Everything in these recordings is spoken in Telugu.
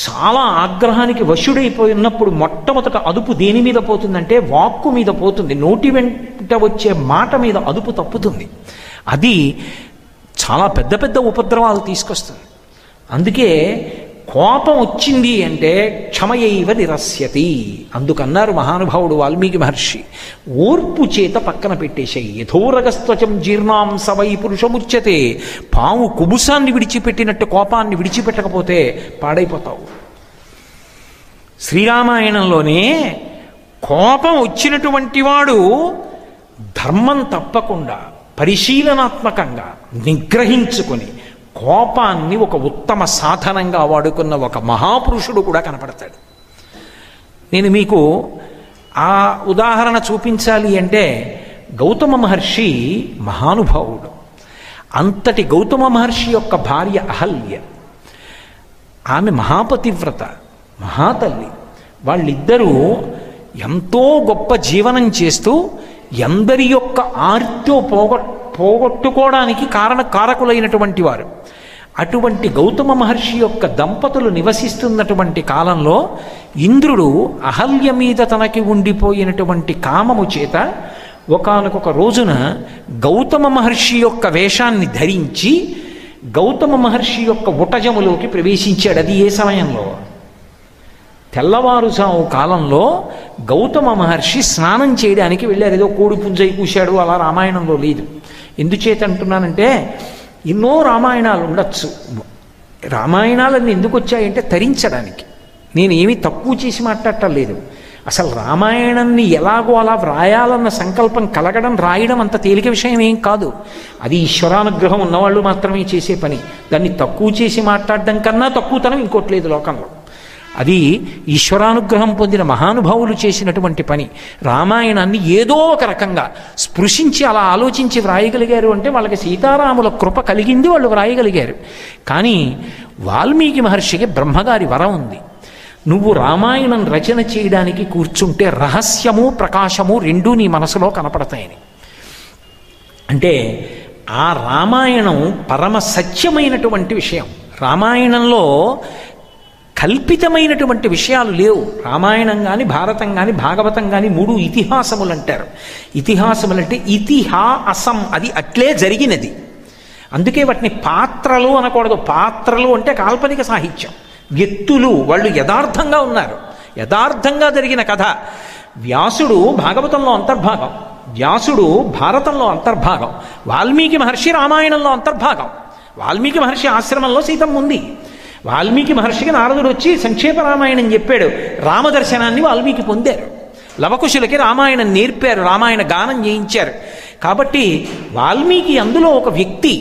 చాలా ఆగ్రహానికి వశుడైపోయి ఉన్నప్పుడు మొట్టమొదట అదుపు దేని మీద పోతుందంటే వాక్కు మీద పోతుంది. నోటి వెంట వచ్చే మాట మీద అదుపు తప్పుతుంది. అది చాలా పెద్ద పెద్ద ఉపద్రవాలు తీసుకొస్తుంది. అందుకే కోపం వచ్చింది అంటే క్షమయైవ నిరస్యతి. అందుకన్నారు మహానుభావుడు వాల్మీకి మహర్షి, ఓర్పు చేత పక్కన పెట్టేశాయి. యథోరగస్త్వచం జీర్ణాంస వై పురుషముచ్యతే. పాము కుబుసాన్ని విడిచిపెట్టినట్టు కోపాన్ని విడిచిపెట్టకపోతే పాడైపోతావు. శ్రీరామాయణంలోనే కోపం వచ్చినటువంటి వాడు ధర్మం తప్పకుండా పరిశీలనాత్మకంగా నిగ్రహించుకొని కోపాన్ని ఒక ఉత్తమ సాధనంగా వాడుకున్న ఒక మహాపురుషుడు కూడా కనపడతాడు. నేను మీకు ఆ ఉదాహరణ చూపించాలి అంటే గౌతమ మహర్షి మహానుభావుడు. అంతటి గౌతమ మహర్షి యొక్క భార్య అహల్య, ఆమె మహాపతివ్రత, మహాతల్లి. వాళ్ళిద్దరూ ఎంతో గొప్ప జీవనం చేస్తూ ఎందరి యొక్క ఆర్తో పోగొట్టుకోవడానికి కారకులైనటువంటి వారు. అటువంటి గౌతమ మహర్షి యొక్క దంపతులు నివసిస్తున్నటువంటి కాలంలో ఇంద్రుడు అహల్య మీద తనకి ఉండిపోయినటువంటి కామము చేత ఒకానొక రోజున గౌతమ మహర్షి యొక్క వేషాన్ని ధరించి గౌతమ మహర్షి యొక్క ఉటజములోకి ప్రవేశించాడు. అది ఏ సమయంలో? తెల్లవారుజాము కాలంలో గౌతమ మహర్షి స్నానం చేయడానికి వెళ్ళారు. ఏదో కోడి పుంజై కూశాడు అలా రామాయణంలో లేదు. ఎందుచేత అంటున్నానంటే ఎన్నో రామాయణాలు ఉండొచ్చు. రామాయణాలన్నీ ఎందుకు వచ్చాయంటే తరించడానికి. నేను ఏమీ తక్కువ చేసి మాట్లాడటం లేదు. అసలు రామాయణాన్ని ఎలాగో అలా వ్రాయాలన్న సంకల్పం కలగడం, రాయడం అంత తేలిక విషయం ఏం కాదు. అది ఈశ్వరానుగ్రహం ఉన్నవాళ్ళు మాత్రమే చేసే పని. దాన్ని తక్కువ చేసి మాట్లాడడం కన్నా తక్కువతనం ఇంకోటి లేదు లోకంలో. అది ఈశ్వరానుగ్రహం పొందిన మహానుభావులు చేసినటువంటి పని. రామాయణాన్ని ఏదో ఒక రకంగా స్పృశించి అలా ఆలోచించి వ్రాయగలిగారు అంటే వాళ్ళకి సీతారాముల కృప కలిగింది, వాళ్ళు వ్రాయగలిగారు. కానీ వాల్మీకి మహర్షికి బ్రహ్మగారి వరం ఉంది. నువ్వు రామాయణం రచన చేయడానికి కూర్చుంటే రహస్యము ప్రకాశము రెండూ నీ మనసులో కనపడతాయని. అంటే ఆ రామాయణం పరమ సత్యమైనటువంటి విషయం. రామాయణంలో కల్పితమైనటువంటి విషయాలు లేవు. రామాయణం కానీ భారతం కానీ భాగవతం కానీ మూడు ఇతిహాసములు అంటారు. ఇతిహాసములంటే ఇతిహాసం, అది అట్లే జరిగినది. అందుకే వాటిని పాత్రలు అనకూడదు. పాత్రలు అంటే కాల్పనిక సాహిత్యం. వ్యక్తులు వాళ్ళు యథార్థంగా ఉన్నారు, యథార్థంగా జరిగిన కథ. వ్యాసుడు భాగవతంలో అంతర్భాగం, వ్యాసుడు భారతంలో అంతర్భాగం, వాల్మీకి మహర్షి రామాయణంలో అంతర్భాగం. వాల్మీకి మహర్షి ఆశ్రమంలో సీతమ్మ ఉంది. వాల్మీకి మహర్షికి నారదుడు వచ్చి సంక్షేప రామాయణం చెప్పాడు. రామదర్శనాన్ని వాల్మీకి పొందారు. లవకుశులకి రామాయణం నేర్పారు, రామాయణ గానం చేయించారు. కాబట్టి వాల్మీకి అందులో ఒక వ్యక్తి.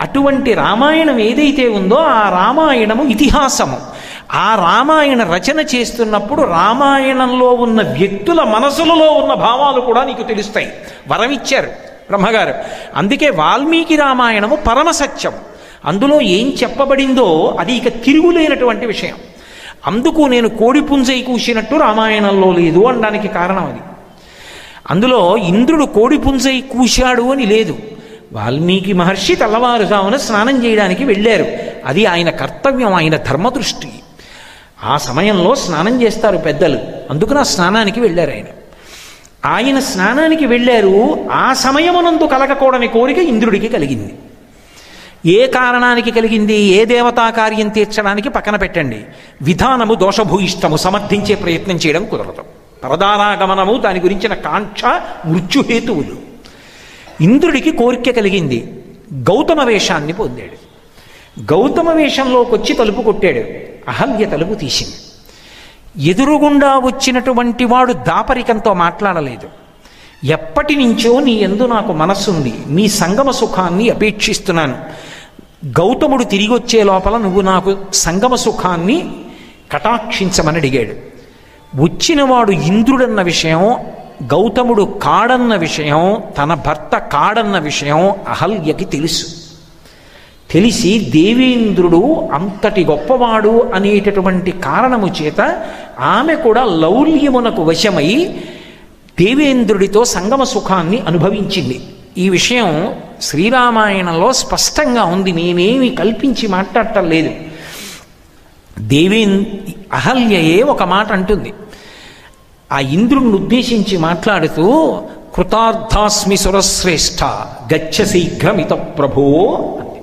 అటువంటి రామాయణం ఏదైతే ఉందో ఆ రామాయణము ఇతిహాసము. ఆ రామాయణ రచన చేస్తున్నప్పుడు రామాయణంలో ఉన్న వ్యక్తుల మనసులలో ఉన్న భావాలు కూడా నీకు తెలుస్తాయి. వరమిచ్చారు బ్రహ్మగారు. అందుకే వాల్మీకి రామాయణము పరమసత్యం. అందులో ఏం చెప్పబడిందో అది ఇక తిరుగులేనటువంటి విషయం. అందుకు నేను కోడి పుంజై కూసినట్టు రామాయణంలో లేదు అనడానికి కారణం అది. అందులో ఇంద్రుడు కోడి పుంజై కూశాడు అని లేదు. వాల్మీకి మహర్షి తెల్లవారుజామున స్నానం చేయడానికి వెళ్ళారు. అది ఆయన కర్తవ్యం, ఆయన ధర్మదృష్టి. ఆ సమయంలో స్నానం చేస్తారు పెద్దలు. అందుకని ఆ స్నానానికి వెళ్ళారు ఆయన. ఆయన స్నానానికి వెళ్ళారు. ఆ సమయమునందు కలగకూడని కోరిక ఇంద్రుడికి కలిగింది. ఏ కారణానికి కలిగింది? ఏ దేవతా కార్యం తీర్చడానికి పక్కన పెట్టండి. విధానము దోషభూయిష్టము, సమర్థించే ప్రయత్నం చేయడం కుదరదు. పరదారాగమనము, దాని గురించిన కాంక్ష మృత్యుహేతువులు. ఇంద్రుడికి కోరిక కలిగింది. గౌతమ వేషాన్ని పొందాడు. గౌతమ వేషంలోకి వచ్చి తలుపు కొట్టాడు. అహల్య తలుపు తీసింది. ఎదురుగుండా వచ్చినటువంటి వాడు దాపరికంతో మాట్లాడలేదు. ఎప్పటి నుంచో నీ యందు నాకు మనస్సుంది, నీ సంగమ సుఖాన్ని అపేక్షిస్తున్నాను. గౌతముడు తిరిగి వచ్చే లోపల నువ్వు నాకు సంగమ సుఖాన్ని కటాక్షించమని అడిగాడు. వచ్చినవాడు ఇంద్రుడన్న విషయం, గౌతముడు కాడన్న విషయం, తన భర్త కాడన్న విషయం అహల్యకి తెలుసు. తెలిసి దేవేంద్రుడు అంతటి గొప్పవాడు అనేటటువంటి కారణము చేత ఆమె కూడా లౌల్యమునకు వశమై దేవేంద్రుడితో సంగమ సుఖాన్ని అనుభవించింది. ఈ విషయం శ్రీరామాయణంలో స్పష్టంగా ఉంది. నేనేమి కల్పించి మాట్లాడటం లేదు. దేవీ అహల్యయే ఒక మాట అంటుంది. ఆ ఇంద్రుణ్ణి ఉద్దేశించి మాట్లాడుతూ, కృతార్థాస్మి సురశ్రేష్ఠ గచ్చ శీఘ్రమిత ప్రభో అంది.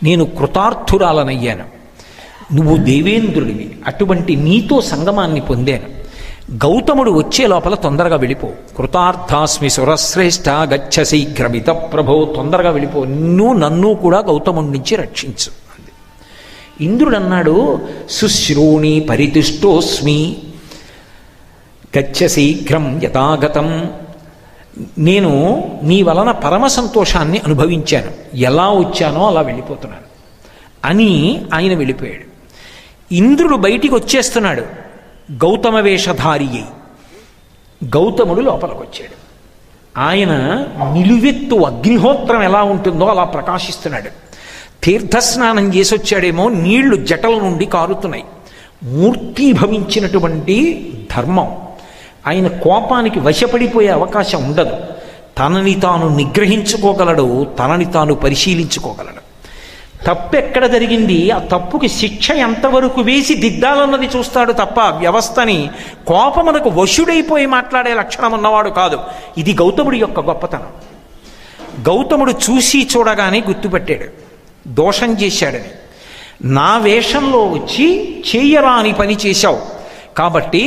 నేను కృతార్థురాలనయ్యాను, నువ్వు దేవేంద్రుడివి, అటువంటి నీతో సంగమాన్ని పొందాను. గౌతముడు వచ్చే లోపల తొందరగా వెళ్ళిపో. కృతార్థాస్మి సురశ్రేష్ఠ గచ్చ శీఘ్రమిత ప్రభో, తొందరగా వెళ్ళిపో, నన్ను కూడా గౌతముడి నుంచి రక్షించు అంది. ఇంద్రుడు అన్నాడు, శుశ్రూణి పరితుష్టోస్మి గచ్చ శీఘ్రం యథాగతం. నేను నీ వలన పరమ సంతోషాన్ని అనుభవించాను, ఎలా వచ్చానో అలా వెళ్ళిపోతున్నాను అని ఆయన వెళ్ళిపోయాడు. ఇంద్రుడు బయటికి వచ్చేస్తున్నాడు గౌతమ వేషధారి అయి. గౌతముడు లోపలికి వచ్చాడు. ఆయన నిలువెత్తు అగ్నిహోత్రం ఎలా ఉంటుందో అలా ప్రకాశిస్తున్నాడు. తీర్థస్నానం చేసి వచ్చాడేమో, నీళ్లు జటల నుండి కారుతున్నాయి. మూర్తీభవించినటువంటి ధర్మం. ఆయన కోపానికి వశపడిపోయే అవకాశం ఉండదు. తనని తాను నిగ్రహించుకోగలడు, తనని తాను పరిశీలించుకోగలడు. తప్పు ఎక్కడ జరిగింది, ఆ తప్పుకి శిక్ష ఎంతవరకు వేసి దిద్దాలన్నది చూస్తాడు తప్ప వ్యవస్థని కోపమునకు వశుడైపోయి మాట్లాడే లక్షణం ఉన్నవాడు కాదు. ఇది గౌతముడి యొక్క గొప్పతనం. గౌతముడు చూసి చూడగానే గుర్తుపెట్టాడు దోషం చేశాడని. నా వేషంలో వచ్చి చేయరాని పని చేశావు కాబట్టి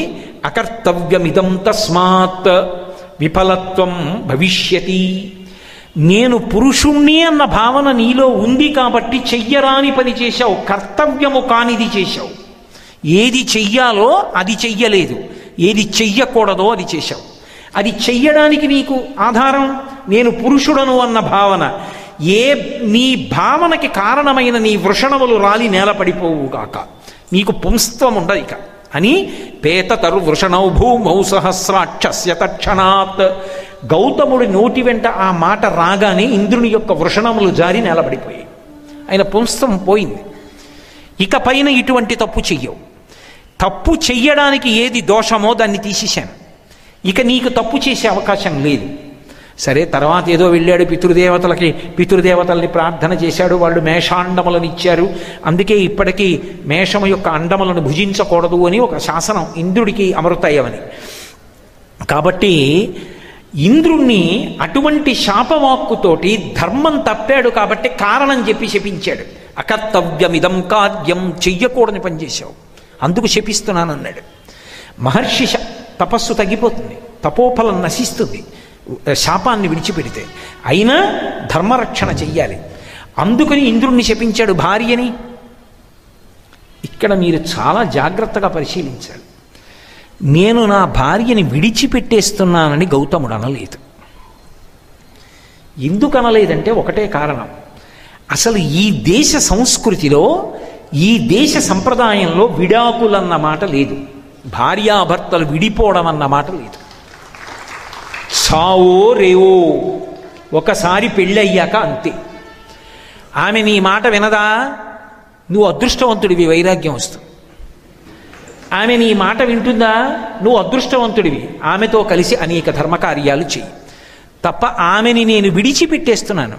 అకర్తవ్యమిదం తస్మాత్ విఫలత్వం భవిష్యతి. నేను పురుషుణ్ణి అన్న భావన నీలో ఉంది కాబట్టి చెయ్యరాని పని చేశావు, కర్తవ్యము కానిది చేశావు. ఏది చెయ్యాలో అది చెయ్యలేదు, ఏది చెయ్యకూడదో అది చేశావు. అది చెయ్యడానికి నీకు ఆధారం నేను పురుషుడను అన్న భావన. నీ భావనకి కారణమైన నీ వృషణములు రాలి నేలపడిపోవుగాక, నీకు పుంస్త్వం ఉండదు ఇక అని పేతతర్వృషణౌ భూమౌ సహస్రాక్షస్య తక్షణాత్. గౌతముడి నోటి వెంట ఆ మాట రాగానే ఇంద్రుని యొక్క వృషణములు జారి నేలబడిపోయాయి. ఆయన పుంస్త్వం పోయింది. ఇక పైన ఇటువంటి తప్పు చెయ్యవు. తప్పు చెయ్యడానికి ఏది దోషమో దాన్ని తీసేశాను, ఇక నీకు తప్పు చేసే అవకాశం లేదు. సరే, తర్వాత ఏదో వెళ్ళాడు పితృదేవతల్ని ప్రార్థన చేశాడు, వాళ్ళు మేషాండములను ఇచ్చారు, అందుకే ఇప్పటికీ మేషము యొక్క అండములను భుజించకూడదు అని ఒక శాసనం ఇంద్రుడికి అమరుతాయమని. కాబట్టి ఇంద్రుణ్ణి అటువంటి శాపవాక్కుతోటి ధర్మం తప్పాడు కాబట్టి కారణం చెప్పి శపించాడు. అకర్తవ్యమిదం కార్యం, చెయ్యకూడని పనిచేశావు, అందుకు శపిస్తున్నానన్నాడు. మహర్షి తపస్సు తగ్గిపోతుంది, తపోఫలం నశిస్తుంది శాపాన్ని విడిచిపెడితే. అయినా ధర్మరక్షణ చెయ్యాలి, అందుకని ఇంద్రుణ్ణి శపించాడు భార్యని. ఇక్కడ మీరు చాలా జాగ్రత్తగా పరిశీలించాలి. నేను నా భార్యని విడిచిపెట్టేస్తున్నానని గౌతముడు అనలేదు. ఎందుకు అనలేదంటే ఒకటే కారణం, అసలు ఈ దేశ సంస్కృతిలో, ఈ దేశ సంప్రదాయంలో విడాకులన్న మాట లేదు, భార్యాభర్తలు విడిపోవడం అన్న మాట లేదు. సావో రేవో, ఒకసారి పెళ్ళయ్యాక అంతే. ఆమె నీ మాట వినదా, నువ్వు అదృష్టవంతుడివి, వైరాగ్యం వస్తుంది. ఆమె నీ మాట వింటుందా, నువ్వు అదృష్టవంతుడివి, ఆమెతో కలిసి అనేక ధర్మకార్యాలు చెయ్యి. తప్ప ఆమెని నేను విడిచిపెట్టేస్తున్నాను,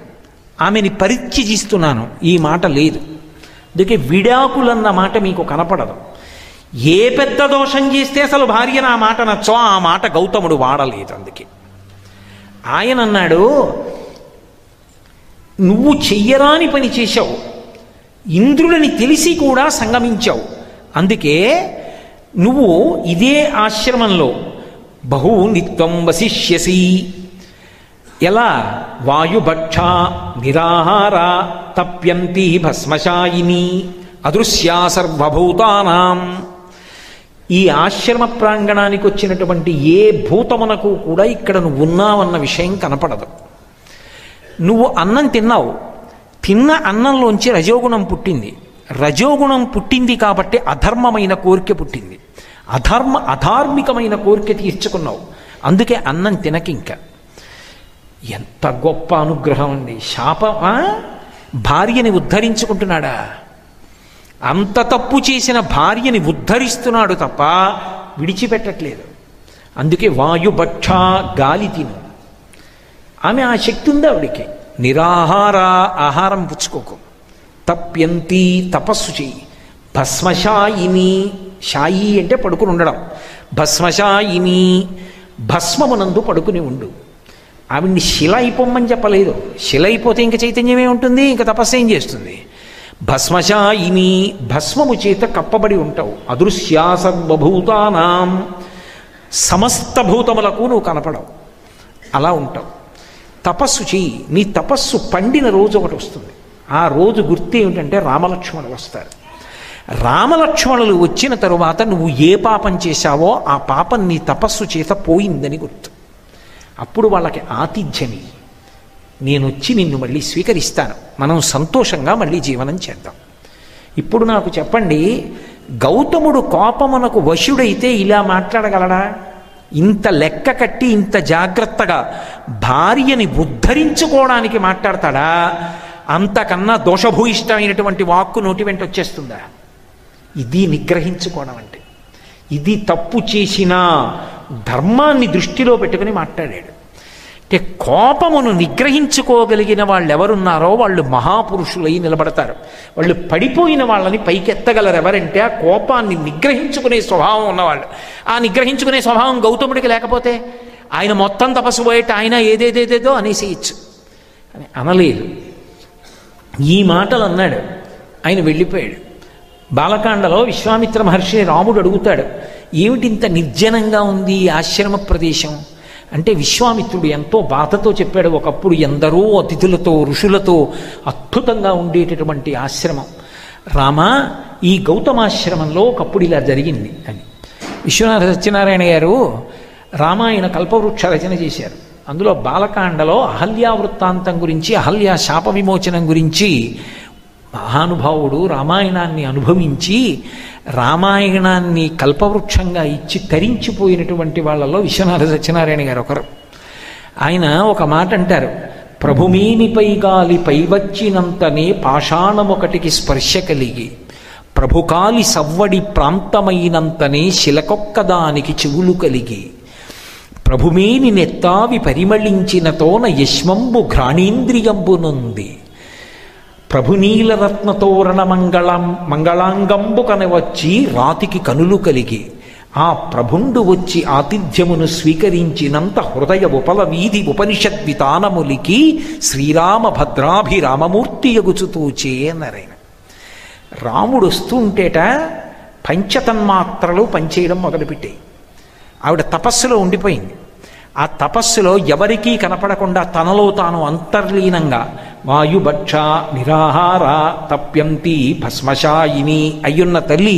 ఆమెని పరిత్యజిస్తున్నాను, ఈ మాట లేదు. అందుకే విడాకులన్న మాట మీకు కనపడదు. ఏ పెద్ద దోషం చేస్తే అసలు భార్య నా మాట నచ్చో ఆ మాట గౌతముడు వాడలేదు. అందుకే ఆయన అన్నాడు, నువ్వు చెయ్యరాని పని చేశావు, ఇంద్రుడిని తెలిసి కూడా సంగమించావు, అందుకే నువ్వు ఇదే ఆశ్రమంలో బహు నిత్యం వసిష్యసి. ఎలా? వాయుభక్ష నిరాహార తప్యంతి భస్మశాయిని అదృశ్యా సర్వభూతానాం. ఈ ఆశ్రమ ప్రాంగణానికి వచ్చినటువంటి ఏ భూతమునకు కూడా ఇక్కడ నువ్వు ఉన్నావన్న విషయం కనపడదు. నువ్వు అన్నం తిన్నావు, తిన్న అన్నంలోంచి రజోగుణం పుట్టింది, రజోగుణం పుట్టింది కాబట్టి అధర్మమైన కోరిక పుట్టింది, అధార్మికమైన కోరిక తీర్చుకున్నావు, అందుకే అన్నం తినకింక. ఎంత గొప్ప అనుగ్రహం అండి! భార్యని ఉద్ధరించుకుంటున్నాడా? అంత తప్పు చేసిన భార్యని ఉద్ధరిస్తున్నాడు తప్ప విడిచిపెట్టట్లేదు. అందుకే వాయుభక్ష, గాలి తిను. ఆమె ఆ శక్తి ఉంది ఆవిడికి. నిరాహార, ఆహారం పుచ్చుకోకు. తప్యంతి, తపస్సు చెయ్యి. భస్మశాయిని, షాయి అంటే పడుకుని ఉండడం, భస్మశాయిని భస్మమునందు పడుకుని ఉండు. ఆవిడ్ని శిల అయిపోమ్మని చెప్పలేదు. శిల అయిపోతే ఇంక చైతన్యమే ఉంటుంది, ఇంక తపస్సు ఏం చేస్తుంది? భస్మశాయిని భస్మము చేత కప్పబడి ఉంటావు. అదృశ్యా సర్వభూతానాం సమస్త భూతములకు నువ్వు కనపడవు, అలా ఉంటావు. తపస్సు చెయ్యి. నీ తపస్సు పండిన రోజు ఒకటి వస్తుంది. ఆ రోజు గుర్తు ఏమిటంటే రామలక్ష్మణులు వస్తారు. రామలక్ష్మణులు వచ్చిన తరువాత నువ్వు ఏ పాపం చేశావో ఆ పాపం నీ తపస్సు చేత పోయిందని గుర్తు. అప్పుడు వాళ్ళకి ఆతిథ్యమి, నేను వచ్చి నిన్ను మళ్ళీ స్వీకరిస్తాను, మనం సంతోషంగా మళ్ళీ జీవనం చేద్దాం. ఇప్పుడు నాకు చెప్పండి, గౌతముడు కోపమునకు వశుడైతే ఇలా మాట్లాడగలడా? ఇంత లెక్క కట్టి ఇంత జాగ్రత్తగా భార్యని ఉద్ధరించుకోవడానికి మాట్లాడతాడా? అంతకన్నా దోషభూయిష్టమైనటువంటి వాక్కు నోటి వెంట వచ్చేస్తుందా? ఇది నిగ్రహించుకోవడం అంటే. ఇది తప్పు చేసిన ధర్మాన్ని దృష్టిలో పెట్టుకుని మాట్లాడాడు. అంటే కోపమును నిగ్రహించుకోగలిగిన వాళ్ళు ఎవరున్నారో వాళ్ళు మహాపురుషులై నిలబడతారు. వాళ్ళు పడిపోయిన వాళ్ళని పైకెత్తగలరు ఎవరంటే ఆ కోపాన్ని నిగ్రహించుకునే స్వభావం ఉన్నవాళ్ళు. ఆ నిగ్రహించుకునే స్వభావం గౌతముడికి లేకపోతే ఆయన మొత్తం తపస్సు పోయేట ఆయన ఏదేదేదేదో అనేసేయచ్చు అని అనలేదు. ఈ మాటలు అన్నాడు, ఆయన వెళ్ళిపోయాడు. బాలకాండలో విశ్వామిత్ర మహర్షిని రాముడు అడుగుతాడు, ఏమిటి ఇంత నిర్జనంగా ఉంది ఆశ్రమ ప్రదేశం అంటే? విశ్వామిత్రుడు ఎంతో బాధతో చెప్పాడు, ఒకప్పుడు ఎందరో అతిథులతో ఋషులతో అద్భుతంగా ఉండేటటువంటి ఆశ్రమం రామా, ఈ గౌతమాశ్రమంలో ఒకప్పుడు ఇలా జరిగింది అని. విశ్వనాథ సత్యనారాయణ గారు రామాయణ కల్పవృక్ష రచన చేశారు. అందులో బాలకాండలో అహల్యా వృత్తాంతం గురించి, అహల్యా శాప విమోచనం గురించి మహానుభావుడు రామాయణాన్ని అనుభవించి రామాయణాన్ని కల్పవృక్షంగా ఇచ్చి తరించిపోయినటువంటి వాళ్ళలో విశ్వనాథ సత్యనారాయణ గారు ఒకరు. ఆయన ఒక మాట అంటారు, ప్రభుమేనిపై గాలి పైవచ్చినంతనే పాషాణమొకటికి స్పర్శ కలిగి, ప్రభుకాలి సవ్వడి ప్రాంతమైనంతనే శిలకొక్కదానికి చెవులు కలిగి, ప్రభుమేని నెత్తావి పరిమళించినతోన యశ్మంబు ఘ్రాణేంద్రియంబునుంది, ప్రభునీలరత్నతోరణ మంగళాంగంబు కనవచ్చి రాతికి కనులు కలిగి, ఆ ప్రభుండు వచ్చి ఆతిథ్యమును స్వీకరించినంత హృదయ ఉపల వీధి ఉపనిషద్వితానములికి శ్రీరామ భద్రాభిరామమూర్తి యగుచుతూచే అన్నారాయన. రాముడు వస్తుంటేట పంచతన్మాత్రలు పనిచేయడం మొదలుపెట్టాయి. ఆవిడ తపస్సులో ఉండిపోయింది. ఆ తపస్సులో ఎవరికీ కనపడకుండా తనలో తాను అంతర్లీనంగా వాయుభక్ష నిరాహార తప్యంతి భస్మశాయిని అయ్యున్న తల్లి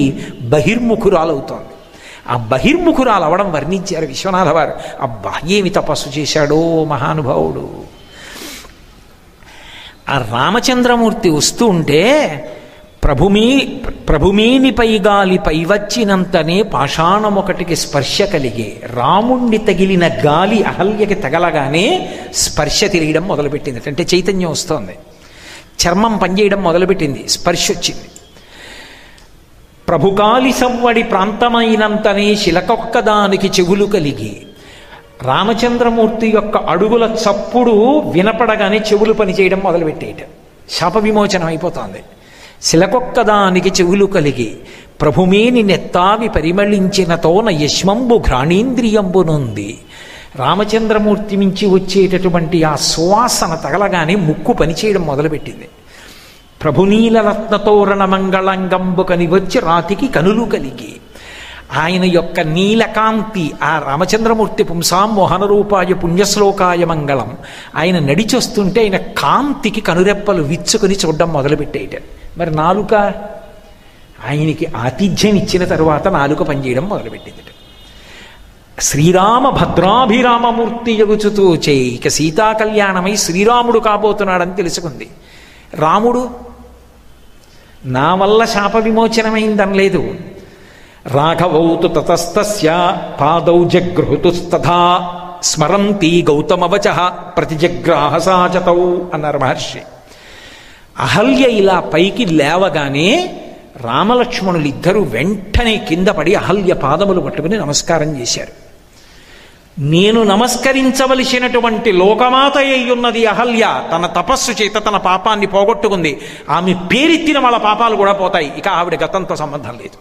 బహిర్ముఖురాలవుతోంది. ఆ బహిర్ముఖురాలు అవడం వర్ణించారు విశ్వనాథ వారు. అబ్బా, ఏమి తపస్సు చేశాడో మహానుభావుడు. ఆ రామచంద్రమూర్తి వస్తూ ఉంటే ప్రభుమేనిపై గాలి పైవచ్చినంతనే పాషాణమొకటికి స్పర్శ కలిగే, రాముణ్ణి తగిలిన గాలి అహల్యకి తగలగానే స్పర్శ తెలియడం మొదలుపెట్టింది. అంటే చైతన్యం వస్తోంది, చర్మం పనిచేయడం మొదలుపెట్టింది, స్పర్శ వచ్చింది. ప్రభుకాలి సవ్వడి ప్రాంతమైనంతనే శిలకొక్కదానికి చెవులు కలిగి, రామచంద్రమూర్తి యొక్క అడుగుల చప్పుడు వినపడగానే చెవులు పనిచేయడం మొదలుపెట్టేయట. శాప విమోచనం అయిపోతోంది. శిలకొక్కదానికి చెవులు కలిగి, ప్రభుమేని నెత్తావి పరిమళించినతోన యశ్మంబు ఘ్రాణేంద్రియంబునుంది. రామచంద్రమూర్తి మించి వచ్చేటటువంటి ఆ సువాసన తగలగానే ముక్కు పనిచేయడం మొదలుపెట్టింది. ప్రభునీలరత్నతోరణ మంగళంగంబు కని వచ్చి రాతికి కనులు కలిగి, ఆయన యొక్క నీలకాంతి, ఆ రామచంద్రమూర్తి పుంసాం మోహన రూపాయ పుణ్యశ్లోకాయ మంగళం, ఆయన నడిచొస్తుంటే ఆయన కాంతికి కనురెప్పలు విచ్చుకొని చూడడం మొదలుపెట్టేయట. మరి నాలుక, ఆయనకి ఆతిథ్యం ఇచ్చిన తరువాత నాలుక పనిచేయడం మొదలుపెట్టింది. శ్రీరామ భద్రాభిరామమూర్తి యగుచుతూ చేయి, ఇక సీతా కళ్యాణమై శ్రీరాముడు కాబోతున్నాడని తెలుసుకుంది. రాముడు నా వల్ల శాప విమోచనమైందనలేదు. రాఘవౌతు తతస్తస్య పాదౌ జగృహుతుస్తథా స్మరంతి గౌతమవచ ప్రతిజగ్రాహసాచతౌ అన్నారు మహర్షి. అహల్య ఇలా పైకి లేవగానే రామలక్ష్మణులు ఇద్దరూ వెంటనే కింద పడి అహల్య పాదములు పట్టుకుని నమస్కారం చేశారు. నేను నమస్కరించవలసినటువంటి లోకమాత అయ్యున్నది అహల్య తన తపస్సు చేత తన పాపాన్ని పోగొట్టుకుంది. ఆమె పేరెత్తిన వాళ్ళ పాపాలు కూడా పోతాయి. ఇక ఆవిడ గతంతో సంబంధం లేదు.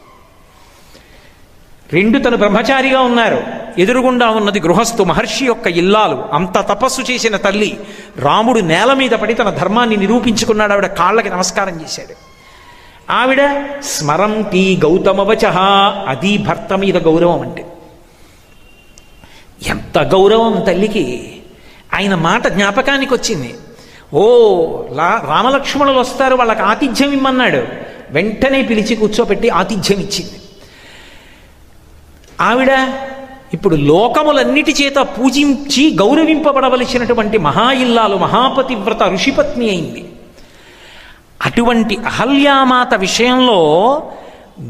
2 తను బ్రహ్మచారిగా ఉన్నారు. ఎదురుగుండా ఉన్నది గృహస్థు మహర్షి యొక్క ఇల్లాలు. అంత తపస్సు చేసిన తల్లి. రాముడు నేల మీద పడి తన ధర్మాన్ని నిరూపించుకున్నాడు. ఆవిడ కాళ్ళకి నమస్కారం చేశాడు. ఆవిడ స్మరంతి గౌతమవచః, అది భర్త మీద గౌరవం అంటే. ఎంత గౌరవం తల్లికి! ఆయన మాట జ్ఞాపకానికి వచ్చింది. ఓ రామలక్ష్మణులు వస్తారు, వాళ్ళకి ఆతిథ్యం ఇమ్మన్నాడు. వెంటనే పిలిచి కూర్చోపెట్టి ఆతిథ్యం ఇచ్చింది. ఆవిడ ఇప్పుడు లోకములన్నిటి చేత పూజించి గౌరవింపబడవలసినటువంటి మహా ఇల్లాలు, మహాపతివ్రత ఋషిపత్ని అయింది. అటువంటి అహల్యామాత విషయంలో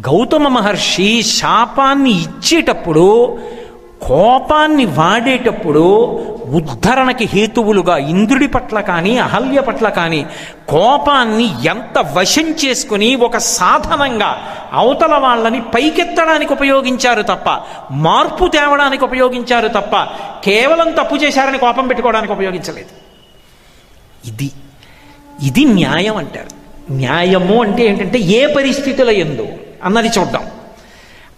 గౌతమ మహర్షి శాపాన్ని ఇచ్చేటప్పుడు, కోపాన్ని వాడేటప్పుడు ఉద్ధరణకి హేతువులుగా ఇంద్రుడి పట్ల కానీ అహల్య పట్ల కానీ కోపాన్ని ఎంత వశం చేసుకుని ఒక సాధనంగా అవతల వాళ్ళని పైకెత్తడానికి ఉపయోగించారు తప్ప, మార్పు తేవడానికి ఉపయోగించారు తప్ప, కేవలం తప్పు చేశారని కోపం పెట్టుకోవడానికి ఉపయోగించలేదు. ఇది న్యాయం అంటారు. న్యాయము అంటే ఏంటంటే ఏ పరిస్థితుల యందు అన్నది చూద్దాం.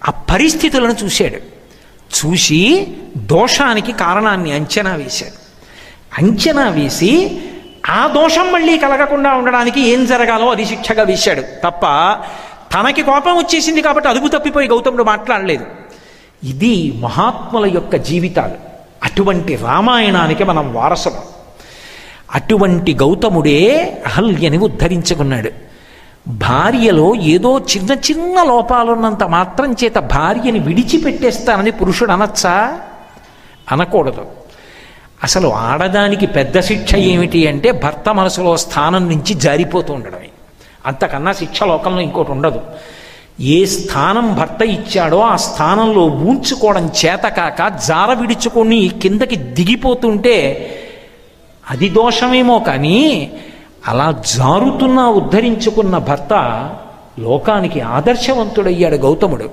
ఆ పరిస్థితులను చూశాడు. చూసి దోషానికి కారణాన్ని అంచనా వేశాడు. అంచనా వేసి ఆ దోషం మళ్ళీ కలగకుండా ఉండడానికి ఏం జరగాలో అది శిక్షగా వేశాడు తప్ప, తనకి కోపం వచ్చేసింది కాబట్టి అదుపు తప్పిపోయి గౌతముడు మాట్లాడలేదు. ఇది మహాత్ముల యొక్క జీవితాలు. అటువంటి రామాయణానికి మనం వారసులం. అటువంటి గౌతముడే అహల్యని ఉద్ధరించుకున్నాడు. భార్యలో ఏదో చిన్న చిన్న లోపాలున్నంత మాత్రం చేత భార్యని విడిచిపెట్టేస్తానని పురుషుడు అనొచ్చా? అనకూడదు. అసలు ఆడదానికి పెద్ద శిక్ష ఏమిటి అంటే భర్త మనసులో స్థానం నుంచి జారిపోతూ ఉండడమే. అంతకన్నా శిక్ష లోకంలో ఇంకోటి ఉండదు. ఏ స్థానం భర్త ఇచ్చాడో ఆ స్థానంలో ఊంచుకోవడం చేతకాక జార విడుచుకొని కిందకి దిగిపోతుంటే అది దోషమేమో కానీ, అలా జారుతున్నా ఉద్ధరించుకున్న భర్త లోకానికి ఆదర్శవంతుడయ్యాడు గౌతముడు.